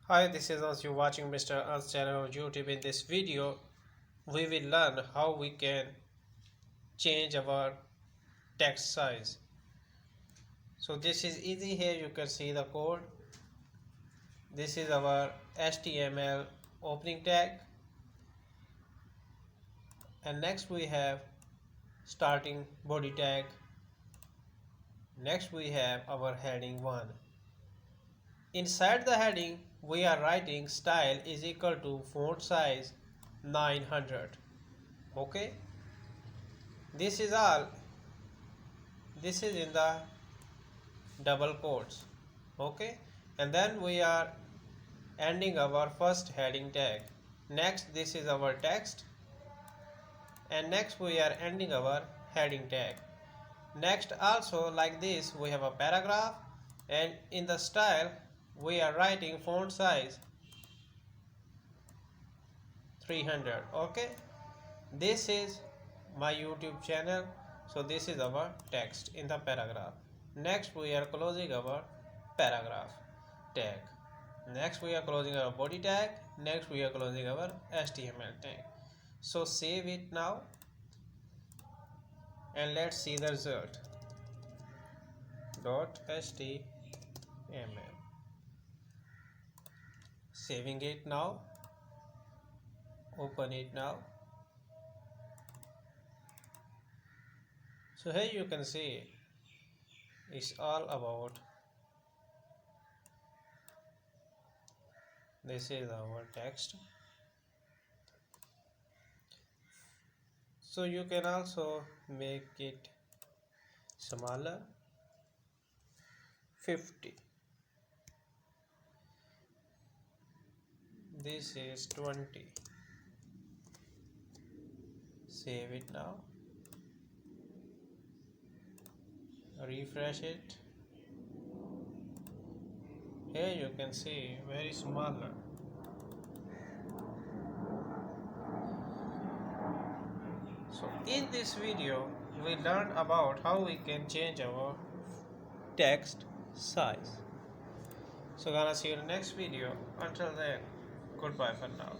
Hi, this is Us. You're watching Mr. Us channel on YouTube. In this video, we will learn how we can change our text size. So this is easy. Here you can see the code. This is our HTML opening tag, and next we have starting body tag. Next we have our heading 1. Inside the heading, we are writing style is equal to font size 900. Okay, this is all. This is in the double quotes. Okay, and then we are ending our first heading tag. Next, this is our text, and next we are ending our heading tag. Next, also like this, we have a paragraph, and in the style we are writing font size 300. Okay, this is my YouTube channel. So this is our text in the paragraph. Next we are closing our paragraph tag. Next we are closing our body tag. Next we are closing our HTML tag. So save it now and let's see the result. .html. Saving it now. Open it now. So here you can see it's all about this is our text. So you can also make it smaller, 50. This is 20. Save it now. Refresh it. Here you can see very smaller. So in this video we learned about how we can change our text size. So gonna see you in the next video. Until then, goodbye for now.